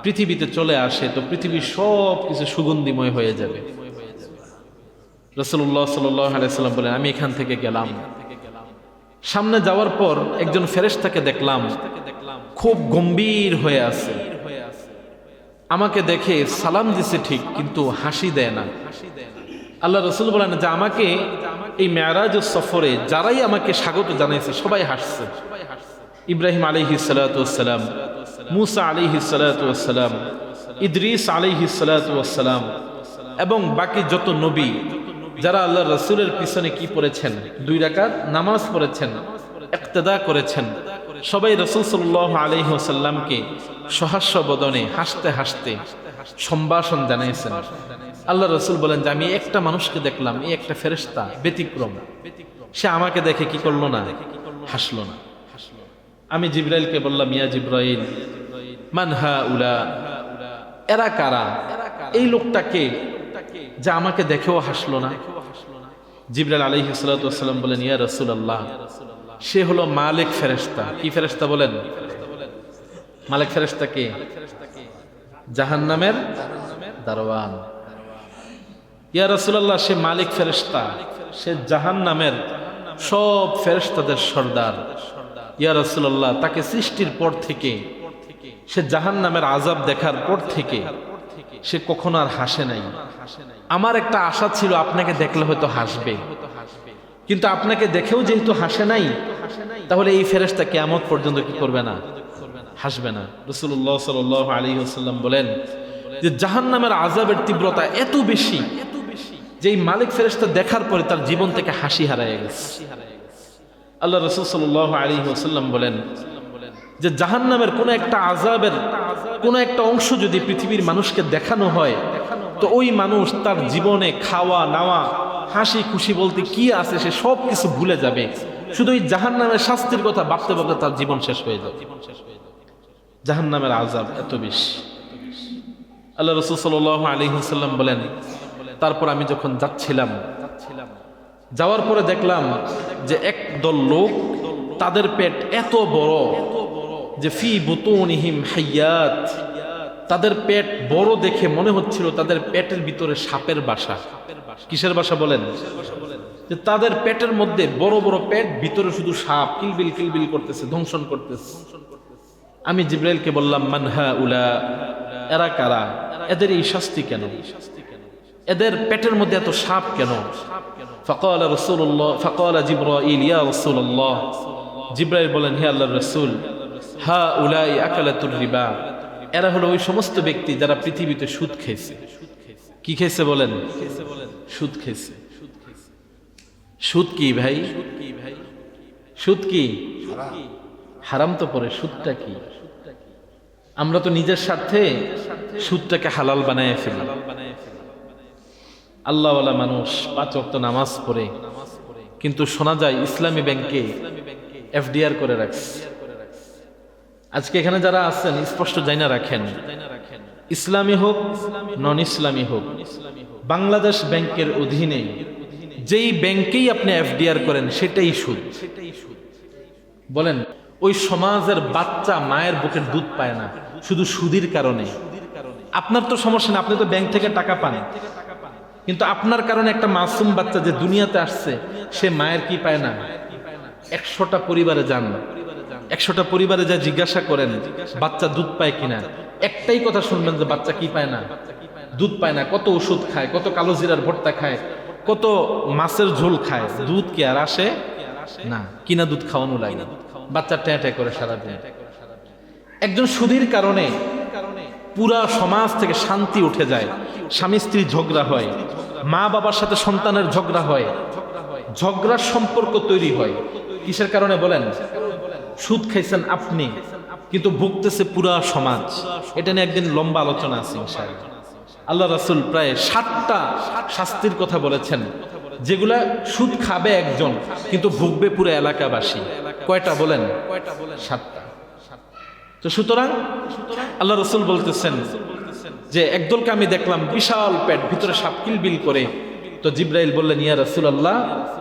পৃথিবীতে চলে আসে তো পৃথিবীর সব কিছু সুগন্ধিময় হয়ে যাবে। রাসূলুল্লাহ সাল্লাল্লাহু আলাইহি ওয়াসাল্লাম বলেন, আমি এখান থেকে গেলাম, সামনে যাওয়ার পর একজন ফেরেশতাকে দেখলাম খুব গম্ভীর হয়ে আছে। আমাকে দেখে সালাম দিছে ঠিক, কিন্তু হাসি দেয় না। আল্লাহ রাসূল বলেন যে আমাকে এই মেরাজ সফরে যারাই আমাকে স্বাগত জানাইছে সবাই হাসছে। ইব্রাহিম আলাইহিস সালাতু ওয়াসসালাম, মুসা আলাইহিস সালাতু ওয়াসসালাম, ইদ্রিস আলাইহিস সালাতু ওয়াসসালাম এবং বাকি যত নবী যারা আল্লাহ রাসূলের পিছনে কি পড়েছেন, 2 রাকাত নামাজ পড়েছেন, ইক্তেদা করেছেন, সবাই রাসূল সাল্লাল্লাহু আলাইহি ওয়াসাল্লামকে সহাস্য বদনে হাসতে হাসতে সম্ভাষণ জানাইছেন। আল্লাহ রাসূল বলেন যে আমি একটা মানুষকে দেখলাম, এই একটা ফেরেশতা ব্যতিক্রম, সে আমাকে দেখে কি করলো না, হাসলো না। আমি জিব্রাইলকে বললাম, ইয়া জিব্রাইল, মান হাউলা, এরা কারা, এই লোকটাকে যা আমাকে দেখেও হাসলো না। জিব্রাইল আলাইহিস সালাতু ওয়াস সালাম বলেন, ইয়া রাসূলুল্লাহ, সে হলো মালিক ফেরেশতা। কি ফেরেশতা বলেন? মালিক ফেরেশতা কে? জাহান্নামের দারওয়ান। ইয়া রাসূলুল্লাহ, সে মালিক ফেরেশতা, সে জাহান্নামের সব ফেরেশতাদের সর্দার। ইয়া রাসূলুল্লাহ, তাকে সৃষ্টির পর থেকে, সে জাহান্নামের আযাব দেখার পর থেকে সে কখনো আর হাসে নাই। আমার একটা আশা ছিল আপনাকে দেখলে হয়তো হাসবে, কিন্তু আপনাকে দেখেও যেহেতু হাসে নাই, তাহলে এই ফেরেশতা কিয়ামত পর্যন্ত কি করবে না? হাসবে না। রাসূলুল্লাহ সাল্লাল্লাহু আলাইহি ওয়াসাল্লাম বলেন যে জাহান্নামের আযাবের তীব্রতা এত বেশি যে এই মালিক ফেরেশতা দেখার পরে তার জীবন থেকে হাসি হারিয়ে গেছে। আল্লাহ রাসূল সাল্লাল্লাহু আলাইহি ওয়াসাল্লাম বলেন যে জাহান্নামের কোন একটা আযাবের কোন একটা অংশ যদি পৃথিবীর মানুষকে দেখানো হয়, তো ওই মানুষ তার জীবনে খাওয়া নাওয়া হাসি খুশি বলতে কি আছে সে সব কিছু ভুলে যাবে, শুধু ওই জাহান্নামের শাস্তির কথা ভাবতে ভাবতে তার জীবন শেষ হয়ে যাবে। জাহান্নামের আযাব এত বেশি। আল্লাহ রাসূল সাল্লাল্লাহু আলাইহি ওয়াসাল্লাম বলেন, তারপর আমি যখন যাচ্ছিলাম, যাওয়ার পরে দেখলাম যে একদল লোক, তাদের পেট এত বড় যে ফি বুতুনিহিম হাইয়াত, তাদের পেট বড় দেখে মনে হচ্ছিল তাদের পেটের ভিতরে সাপের বাসা। কিসের বাসা বলেন? যে তাদের পেটের মধ্যে বড় বড় পেট, ভিতরে শুধু সাপ কিলবিল কিলবিল করতেছে, দংশন করতেছে। আমি জিব্রাইলকে বললাম, মান হাউলা, এরা কারা, এদের এই শাস্তি কেন, এদের পেটের মধ্যে এত সাপ কেন? ফাকাল রাসূলুল্লাহ, ফাকাল জিবরাইল, ইয়া রাসূলুল্লাহ, জিব্রাইল বলেন, হে আল্লাহর রাসূল, হাউলাই আকালাতুর রিবা, এরা হলো ওই সমস্ত ব্যক্তি যারা পৃথিবীতে সুদ খেয়েছে। কি খেয়েছে বলেন? সুদ খেয়েছে। সুদ কি ভাই? সুদ কি? হারাম তো পরে। সুদটা কি? আমরা তো নিজের স্বার্থে সুদটাকে হালাল বানায় ফেলি। আল্লাহওয়ালা মানুষ 5 ওয়াক্ত নামাজ পড়ে, কিন্তু শোনা যায় ইসলামী ব্যাংকে এফডিআর করে রাখছে। আজকে এখানে যারা আছেন স্পষ্ট জানা রাখেন, ইসলামী হোক নন ইসলামী হোক, বাংলাদেশ ব্যাংকের অধীনে যেই ব্যাংকেই আপনি এফডিআর করেন সেটাই সুদ। বলেন, ওই সমাজের বাচ্চা মায়ের বুকের দুধ পায় না শুধু সুদের কারণে। আপনার তো সমস্যা না, আপনি তো ব্যাংক থেকে টাকা পান, কিন্তু আপনার কারণে একটা মাসুম বাচ্চা যে দুনিয়াতে আসছে সে মায়ের কি পায় না? 100টা পরিবারে যান, 100টা পরিবারে যা জিজ্ঞাসা করেন বাচ্চা দুধ পায় কিনা, একটাই কথা শুনবেন যে বাচ্চা কি পায় না? দুধ পায় না। কত ওষুধ খায়, কত কালো জিরার ভর্তা খায়, কত মাছের ঝোল খায়, দুধ কি আর আসে না? কিনা দুধ খাওয়ানো লাগে, বাচ্চা ট্যাঁ ট্যাঁ করে সারাদিন। একজন সুদীর কারণে পুরা সমাজ থেকে শান্তি উঠে যায়, স্বামী স্ত্রী ঝগড়া হয়, মা বাবার সাথে সন্তানের ঝগড়া হয়, ঝগড়ার সম্পর্ক তৈরি হয়। কিসের কারণে বলেন? সুদ খাইছেন আপনি, কিন্তু ভুগতেছে পুরা সমাজ। এটা নিয়ে একদিন লম্বা আলোচনা আছে ইনশাআল্লাহ। আল্লাহ রাসূল প্রায় 7টা শাস্তির কথা বলেছেন, যেগুলা সুদ খাবে একজন কিন্তু ভুগবে পুরো এলাকাবাসী। কয়টা বলেন? 7টা। তো সুতরাং আল্লাহ রাসূল বলতেছেন যে একদলকে আমি দেখলাম বিশাল পেট, ভিতরে সাপ কিলবিল করে। তো জিব্রাইল বললেন, ইয়া রাসূলুল্লাহ,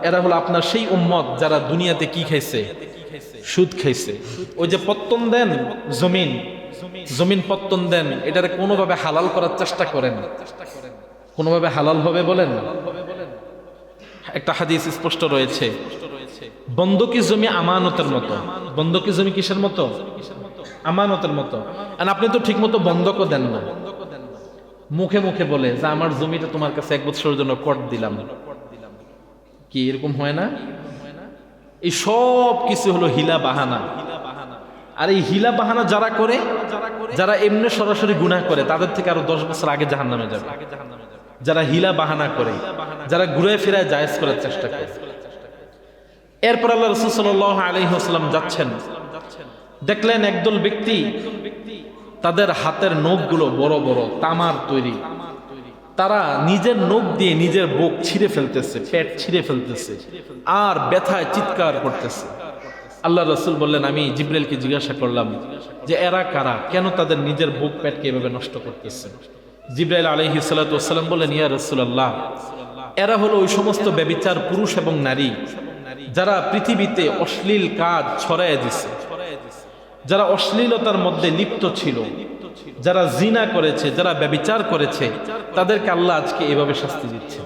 এরা হলো আপনার সেই উম্মত যারা দুনিয়াতে কি খাইছে? সুদ খাইছে। ওই যে পত্তন দেন, জমিন পত্তন দেন, এটারে কোনোভাবে হালাল করার চেষ্টা করেন, কোনোভাবে হালাল হবে বলেন? একটা হাদিস স্পষ্ট রয়েছে, বন্দকি জমি আমানতের মতো। বন্দকি জমি কিসের মতো? আমানতের মতো। আর আপনি তো ঠিক মতো বন্ধকও দেন না, মুখে মুখে বলে যে আমার জমিটা তোমার কাছে 1 বছরের জন্য কট দিলাম। কি এরকম হয় না? এই সব কিছু হলো হিলা বাহানা। আর এই হিলা বাহানা যারা করে, যারা এমনি সরাসরি গুনাহ করে, তাদের থেকে আরো 10 বছর আগে জাহান্নামে যাবে। যারা হিলা বাহানা করে, যারা ঘুরে ফিরায় জায়েজ করার চেষ্টা করে। এরপর আল্লাহ রাসূল সাল্লাল্লাহু আলাইহি ওয়াসাল্লাম যাচ্ছেন, দেখলেন একদল ব্যক্তি, তাদের হাতের নখগুলো বড় বড় তামার তৈরি, তারা নিজের নখ দিয়ে নিজের বুক ছিঁড়ে ফেলতেছে, পেট ছিঁড়ে ফেলতেছে, আর ব্যথায় চিৎকার করতেছে। আল্লাহ রাসূল বললেন, আমি জিবরাইলকে জিজ্ঞাসা করলাম যে এরা কারা, কেন তাদের নিজের বুক পেটকে এভাবে নষ্ট করতেছে? জিবরাইল আলাইহিস সালাতু ওয়াস সালাম বললেন, ইয়া রাসূলুল্লাহ, এরা হলো ওই সমস্ত ব্যভিচার পুরুষ এবং নারী যারা পৃথিবীতে অশ্লীল কাজ ছড়াইয়া দিছে, যারা অশ্লীলতার মধ্যে লিপ্ত ছিল, যারা জিনা করেছে, যারা ব্যভিচার করেছে, তাদেরকে আল্লাহ আজকে এভাবে শাস্তি দিচ্ছে।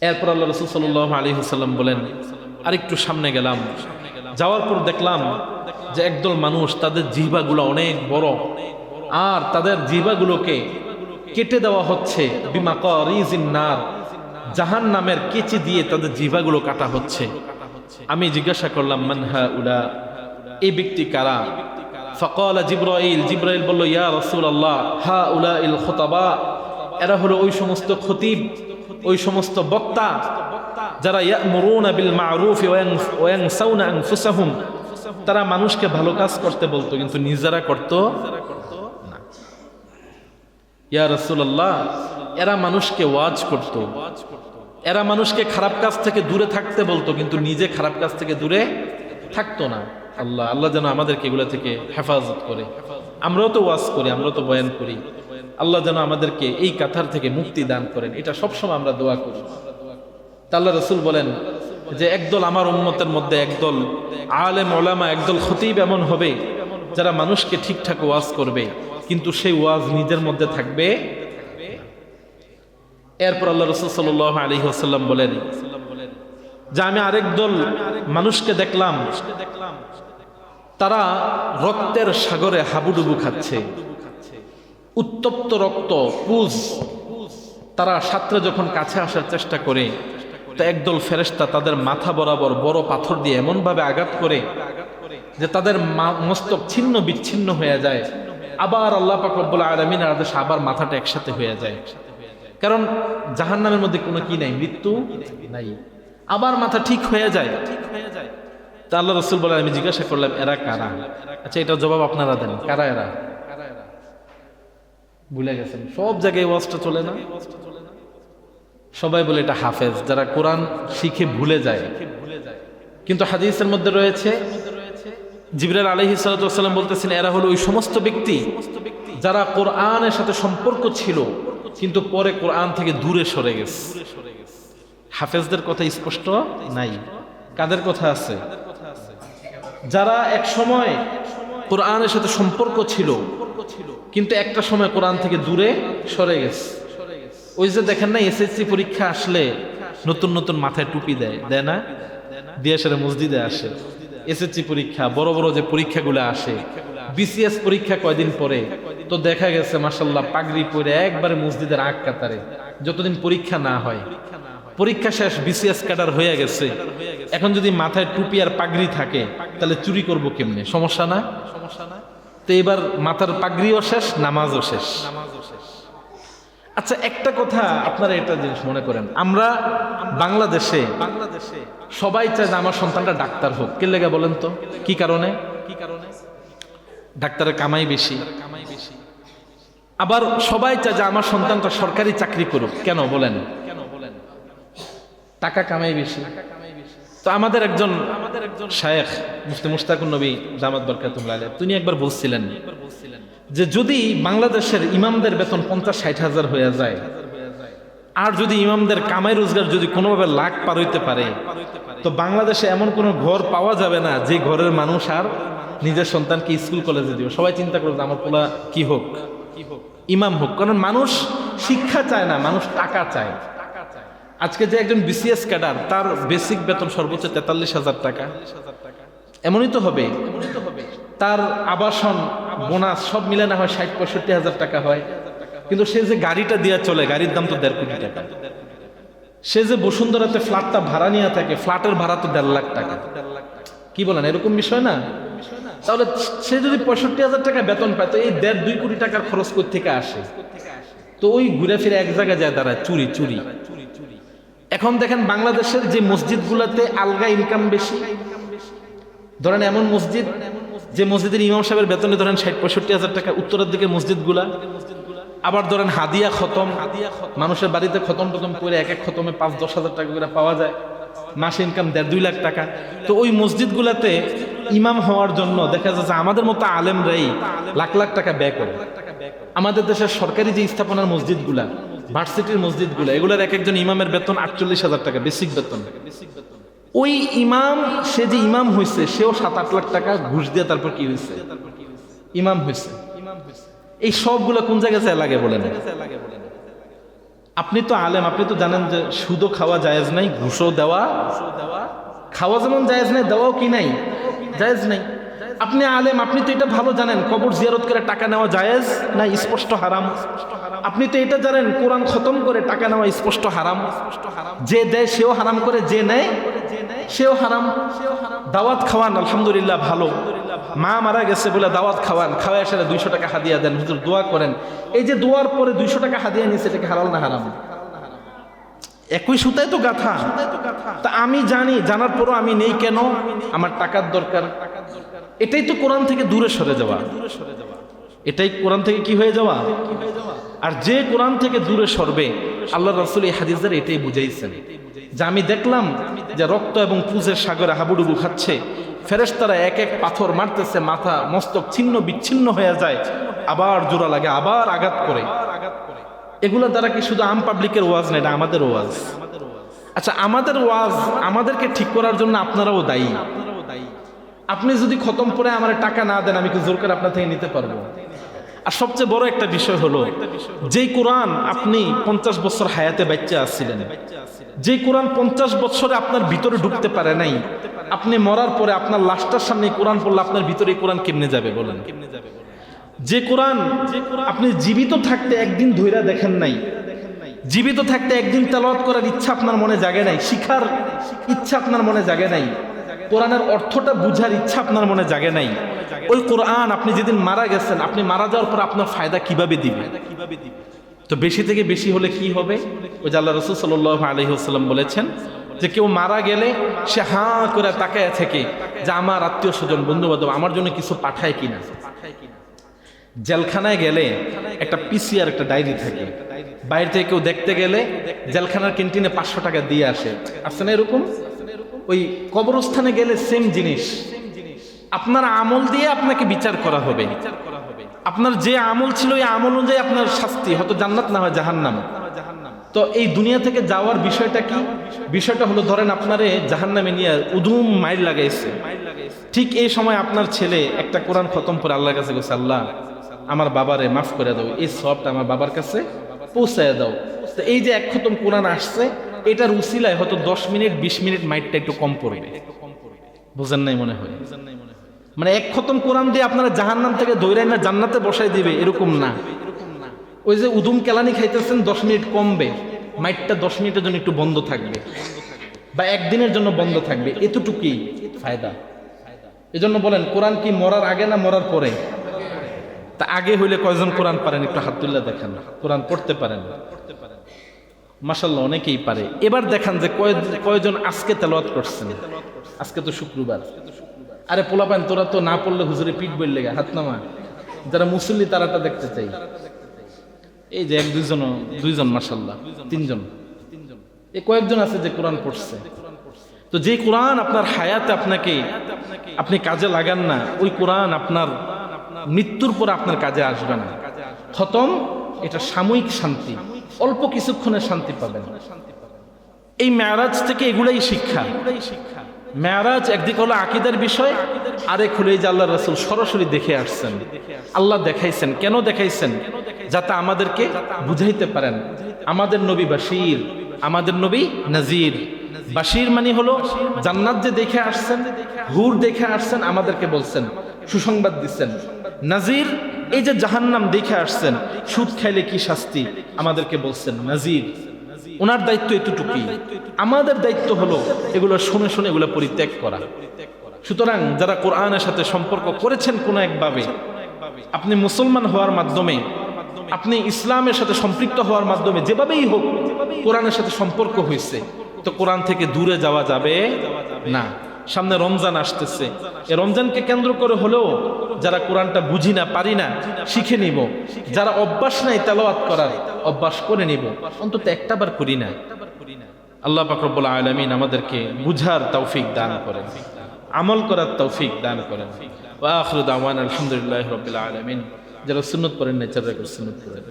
এরপর আল্লাহ রাসূল সাল্লাল্লাহু আলাইহি ওয়াসাল্লাম বলেন, আরেকটু সামনে গেলাম, যাওয়ার পর দেখলাম যে একদল মানুষ, তাদের জিহ্বাগুলো অনেক বড়, আর তাদের জিহ্বাগুলোকে কেটে দেওয়া হচ্ছে বিমাকারিজিন নার, জাহান্নামের কেচি দিয়ে তাদের জিহ্বাগুলো কাটা হচ্ছে। আমি জিজ্ঞাসা করলাম, মান হাউলা, এই ব্যক্তি কারা? ফাকালা জিবরাইল, জিবরাইল বলল, ইয়া রাসূলুল্লাহ, হাউলাইল খুতাবা, এরা হলো ওই সমস্ত খতিব, ওই সমস্ত বক্তা যারা ইয়ামুরুনা বিল মা'রুফ ওয়া ইয়ানসাউনা আনফুসাহুম, তারা মানুষকে ভালো কাজ করতে বলতো কিন্তু নিজেরা করত না। ইয়া রাসূলুল্লাহ, এরা মানুষকে ওয়াজ করত, এরা মানুষকে খারাপ কাজ থেকে দূরে থাকতে বলতো কিন্তু নিজে খারাপ কাজ থেকে দূরে থাকতো না। আল্লাহ যেন আমাদেরকে এগুলো থেকে হেফাজত করে। আমরাও তো ওয়াজ করি, আমরাও তো বয়ান করি, আল্লাহ যেন আমাদেরকে এই কাতার থেকে মুক্তি দান করেন, এটা সবসময় আমরা দোয়া করি। আল্লাহ রাসূল বলেন যে একদল আমার উম্মতের মধ্যে, একদল আলেম ওলামা, একদল খতিব এমন হবে যারা মানুষকে ঠিকঠাক ওয়াজ করবে কিন্তু সেই ওয়াজ নিজের মধ্যে থাকবে। এরপর আল্লাহ রাসূল সাল্লাল্লাহু আলাইহি ওয়াসাল্লাম বলেন যে আমি আরেক দল মানুষকে দেখলাম, তারা রক্তের সাগরে হাবুডুবু খাচ্ছে, উত্তপ্ত রক্ত, পুজ। তারা সাঁতরে যখন কাছে আসার চেষ্টা করে, তো একদল ফেরেশতা তাদের মাথা বরাবর বড় পাথর দিয়ে এমন ভাবে আঘাত করে যে তাদের মস্তক ছিন্ন বিচ্ছিন্ন হয়ে যায়। আবার আল্লাহ পাক রব্বুল আলামিনের আদেশে আবার মাথাটা একসাথে হয়ে যায়, কারণ জাহান্নামের মধ্যে কোনো কি নাই, মৃত্যু নাই, আবার মাথা ঠিক হয়ে যায়। তা আল্লাহ রাসূল বলেন, আমি জিজ্ঞাসা করলাম, এরা কারা? আচ্ছা, এটা জবাব আপনারা দেন, কারা এরা? ভুলে গেছেন, সব জায়গায় ওয়াজটা চলে না, সবাই বলে এটা হাফেজ, যারা কোরআন শিখে ভুলে যায়। কিন্তু হাদিসের মধ্যে রয়েছে, জিবরাইল আলাইহিস সালাতু ওয়াস সালাম বলতেছেন, এরা হলো ওই সমস্ত ব্যক্তি যারা কোরআনের সাথে সম্পর্ক ছিল কিন্তু পরে কোরআন থেকে দূরে সরে গেছে। হাফেজদের কথা স্পষ্ট নাই, কাদের কথা আছে? যারা এক সময় কোরআনের সাথে সম্পর্ক ছিল কিন্তু একটা সময় কোরআন থেকে দূরে সরে গেছে। ওই যে দেখেন না, এসএসসি পরীক্ষা আসলে নতুন নতুন মাথায় টুপি দেয় না, দিয়ে সেটা মসজিদে আসে। এসএসসি পরীক্ষা, বড় বড় যে পরীক্ষাগুলো আসে, বিসিএস পরীক্ষা কয়দিন পরে, তো দেখা গেছে মাশাআল্লাহ পাগড়ি পরে একবারে মসজিদের আগ কাতারে, যতদিন পরীক্ষা না হয়। পরীক্ষা শেষ, বিসিএস ক্যাডার হয়ে গেছে, এখন যদি মাথায় টুপি আর পাগড়ি থাকে তাহলে চুরি করব কেমনে? সমস্যা না? তো এবার মাথার পাগড়িও শেষ, নামাজও শেষ। আচ্ছা, একটা কথা আপনারা এটা জিনিস মনে করেন, আমরা বাংলাদেশে সবাই চায় যে আমার সন্তানটা ডাক্তার হোক। কে লেগে বলেন তো? কি কারণে? ডাক্তারের কামাই বেশি। আবার সবাই চায় যে আমার সন্তানটা সরকারি চাকরি করুক। কেন বলেন? টাকা কামাই বেশি। তো আমাদের একজন শায়েখ মুফতি মুশতাকুন নবী দামাত বরকাতুহুল আলাইহি, তিনি একবার বলছিলেন যে যদি বাংলাদেশের ইমামদের বেতন 50-60 হাজার হয়ে যায়, আর যদি ইমামদের কামাই রোজগার যদি কোনোভাবে লাখ পার হইতে পারে, তো বাংলাদেশে এমন কোনো ঘর পাওয়া যাবে না যে ঘরের মানুষ আর নিজের সন্তানকে স্কুল কলেজে দিবে। সবাই চিন্তা করবে আমার পোলা কি হোক, ইমাম হোক। কারণ মানুষ শিক্ষা চায় না, মানুষ টাকা চায়। আজকে যে একজন বিসিএস ক্যাডার, তার বেসিক বেতন সর্বোচ্চ 43,000 টাকা, এমনই তো হবে। তার আবাসন, বোনাস সব মিলে না হয় 60-65 হাজার টাকা হয়, কিন্তু সে যে গাড়িটা দিয়ে চলে, গাড়ির দাম তো 1.5 কোটি টাকা। সে যে বসুন্ধরাতে ফ্ল্যাটটা ভাড়া নিয়ে থাকে, ফ্ল্যাটের ভাড়া তো 1.5 লাখ টাকা। কি বলেন, এরকম বিষয় না? তাহলে সে যদি 65,000 টাকা বেতন পায়, তো এই 1.5-2 কোটি টাকার খরচ কোথা থেকে আসে? তো ওই ঘুরে ফিরে এক জায়গায় যায় দাঁড়ায়, চুরি। এখন দেখেন বাংলাদেশের যে মসজিদগুলোতে আলগা ইনকাম বেশি, ধরেন এমন মসজিদ যে মসজিদের ইমাম সাহেবের বেতনে ধরেন 60-65 হাজার টাকা, উত্তরের দিকে মসজিদগুলা আবার ধরেন হাদিয়া খতম, মানুষের বাড়িতে খতম টতম করে এক এক খতমে 5-10 হাজার টাকা করে পাওয়া যায়, মাসে ইনকাম 1.5-2 লাখ টাকা। তো ওই মসজিদগুলোতে ইমাম হওয়ার জন্য দেখা যাচ্ছে আমাদের মতো আলেমরাই লাখ লাখ টাকা ব্যয় করে। আমাদের দেশের সরকারি যে স্থাপনার মসজিদগুলা, ভার্সিটির মসজিদগুলা, এগুলোর এক একজন ইমামের বেতন 48,000 টাকা, বেসিক বেতন। ওই ইমাম, সে যে ইমাম হয়েছে সেও 7-8 লাখ টাকা ঘুষ দিয়ে তারপর কি হয়েছে, ইমাম হয়েছে। এই সবগুলা কোন জায়গায় যায় লাগে বলেন? আপনি তো আলেম, আপনি তো জানেন যে সুদও খাওয়া জায়েজ নাই, ঘুষও দেওয়া, খাওয়া যেমন জায়েজ নাই, দেওয়াও কি নাই, জায়েজ নাই। আপনি আলেম, আপনি তো এটা ভালো জানেন কবর জিয়ারত করে টাকা নেওয়া জায়েজ না স্পষ্ট হারাম। আপনি তো এটা জানেন কোরআন খতম করে টাকা নেওয়া স্পষ্ট হারাম। যে দেয় সেও হারাম করে, যে নেয় সেও হারাম। দাওয়াত খাওয়ান, আলহামদুলিল্লাহ ভালো। মা মারা গেছে বলে দাওয়াত খাওয়ান, খাওয়ায় আসলে 200 টাকা হাদিয়া দেন, হুজুর দোয়া করেন। এই যে দোয়ার পরে 200 টাকা হাদিয়া নিচ্ছে, এটাকে হালাল না হারাম? একই সুতায় তো গাথা। তা আমি জানি, জানার পরও আমি নেই কেন? আমার টাকার দরকার। এটাই তো কোরআন থেকে দূরে সরে যাওয়া, এটাই কোরআন থেকে কি হয়ে যাওয়া। আর যে কোরআন থেকে দূরে সরবে, আল্লাহ রাসূল এই হাদিসের এটাই বুঝাইছেন যে আমি দেখলাম যে রক্ত এবং পুজের সাগরে হাবুডুবু খাচ্ছে, ফেরেশতারা এক এক পাথর মারতেছে, মাথা মস্তক ছিন্ন বিচ্ছিন্ন হয়ে যায়, আবার জোড়া লাগে, আবার আঘাত করে। এগুলো দ্বারা কি শুধু আম পাবলিকের ওয়াজ না, এটা আমাদের ওয়াজ। আচ্ছা, আমাদের ওয়াজ, আমাদেরকে ঠিক করার জন্য আপনারাও দায়ী। আপনি যদি খতম করে আমার টাকা না দেন, আমি কি জোর করে আপনার থেকে নিতে পারবো? আর সবচেয়ে বড় একটা বিষয় হলো, যেই কোরআন আপনি 50 বছর হায়াতে বাচ্চা আসছিলেন, যে কোরআন 50 বছরে আপনার ভিতরে ঢুকতে পারে নাই, আপনি মরার পরে আপনার লাশটার সামনে কোরআন পড়লে আপনার ভিতরে কোরআন কেমনে যাবে বলেন? যে কোরআন আপনি জীবিত থাকতে একদিন ধইরা দেখেন নাই, জীবিত থাকতে একদিন তেলাওয়াত করার ইচ্ছা আপনার মনে জাগে নাই, শিখার ইচ্ছা আপনার মনে জাগে নাই, কোরআনের অর্থটা বুঝার ইচ্ছা আপনার মনে জাগে নাই, ওই কোরআন আপনি যেদিন মারা গেছেন, আপনি মারা যাওয়ার পর আপনার ফায়দা কিভাবে দিবে? তো বেশি থেকে বেশি হলে কি হবে? ওই যে আল্লাহ রাসূল সাল্লাল্লাহু আলাইহি ওয়াসাল্লাম বলেছেন যে কেউ মারা গেলে সে হাঁ করে তাকায় থাকে যে আমার আত্মীয় স্বজন বন্ধু বান্ধব আমার জন্য কিছু পাঠায় কিনা। জেলখানায় গেলে একটা পিসিআর, একটা ডায়েরি থাকে, বাইরে থেকে কেউ দেখতে গেলে জেলখানার ক্যান্টিনে 500 টাকা দিয়ে আসে, আসছে না এরকম? ওই কবরস্থানে গেলে সেম জিনিস, আপনার আমল দিয়ে আপনাকে বিচার করা হবে। আপনার যে আমল ছিল ওই আমল অনুযায়ী আপনার শাস্তি, হয়তো জান্নাত না হয় জাহান্নাম। তো এই দুনিয়া থেকে যাওয়ার বিষয়টা কি? বিষয়টা হলো, ধরেন আপনারে জাহান্নামে নিয়ে উদুম মাইল লাগাইছে, ঠিক এই সময় আপনার ছেলে একটা কোরআন খতম করে আল্লাহর কাছে গেছে, আল্লাহ আমার বাবারে মাফ করে দাও, এই সবটা আমার বাবার কাছে পৌঁছায় দাও। তো এই যে এক খতম কোরআন আসছে, এটার উসিলায় হয়তো 10 মিনিট 20 মিনিট মাইটটা একটু কম পড়বে। বুঝেন নাই মনে হয়? মানে এক খতম কোরআন দিয়ে আপনারা জাহান্নাম থেকে দৌড়াই না জান্নাতে বসাই দিবে এরকম না। ওই যে উদুম কেলানি খাইতেছেন, 10 মিনিট কমবে, মাইটটা 10 মিনিটের জন্য একটু বন্ধ থাকবে, বা একদিনের জন্য বন্ধ থাকবে, এতটুকুই ফায়দা। এজন্য বলেন, কোরআন কি মরার আগে না মরার পরে? তা আগে হইলে কয়জন কোরআন পারেন? একটু হাত তুলে দেখান, কোরআন পড়তে পারেন। মাশাআল্লাহ, অনেকেই পারে। এবার দেখান যে কয়জন আজকে তেলাওয়াত করছেন। আজকে তো শুক্রবার। আরে পোলাপান, তোরা তো না পড়লে হুজুরে পিঠ বললে, হাত নামা। যারা মুসল্লি তারাটা দেখতে চাই। এই যে 1-2জন, মাশাআল্লাহ 3জন, এই কয়েকজন আছে যে কোরআন পড়ছে। তো যে কোরআন আপনার হায়াতে আপনি কাজে লাগান না, ওই কোরআন আপনার মৃত্যুর পর আপনার কাজে আসবে না। খতম এটা সাময়িক শান্তি, অল্প কিছুক্ষণের শান্তি পাবেন। এই মেরাজ থেকে এগুলাই শিক্ষা। মেরাজ একদিকে হলো আকীদার বিষয়, আরেক হলো এই যে আল্লাহ রাসূল সরাসরি দেখে আসছেন, আল্লাহ দেখাইছেন। কেন দেখাইছেন? যাতে আমাদেরকে বুঝাইতে পারেন আমাদের নবী বাশীর, আমাদের নবী নাজির। বাশীর মানে হলো জান্নাত যে দেখে আসছেন, হুর দেখে আসছেন, আমাদেরকে বলছেন, সুসংবাদ দিচ্ছেন। নাজির এই যে জাহান্নাম দেখে আসছেন, সুদ খাইলে কি শাস্তি, আমাদেরকে বলছেন নাজির। ওনার দায়িত্ব এতটুকুই। আমাদের দায়িত্ব হলো এগুলো শুনে শুনে এগুলো পরিত্যাগ করা। সুতরাং যারা কোরআনের সাথে সম্পর্ক করেছেন কোনো একভাবে, আপনি মুসলমান হওয়ার মাধ্যমে, আপনি ইসলামের সাথে সম্পৃক্ত হওয়ার মাধ্যমে, যেভাবেই হোক কোরআনের সাথে সম্পর্ক হয়েছে, তো কোরআন থেকে দূরে যাওয়া যাবে না। সামনে রমজান আসতেছে, এই রমজানকে কেন্দ্র করে হলেও যারা কোরআনটা বুঝি না, পারি না, শিখে নিব। যারা অভ্যাস নাই তেলাওয়াত করার, অভ্যাস করে নিব, অন্তত একটাবার করি না। আল্লাহ পাক রব্বুল আলামিন আমাদেরকে বুঝার তৌফিক দান করেন, আমল করার তৌফিক দান করেন। ওয়া আখিরু দাওয়ানা আলহামদুলিল্লাহি রাব্বিল আলামিন। যারা সুন্নাত পড়েন না, যারা সুন্নাত পড়েন।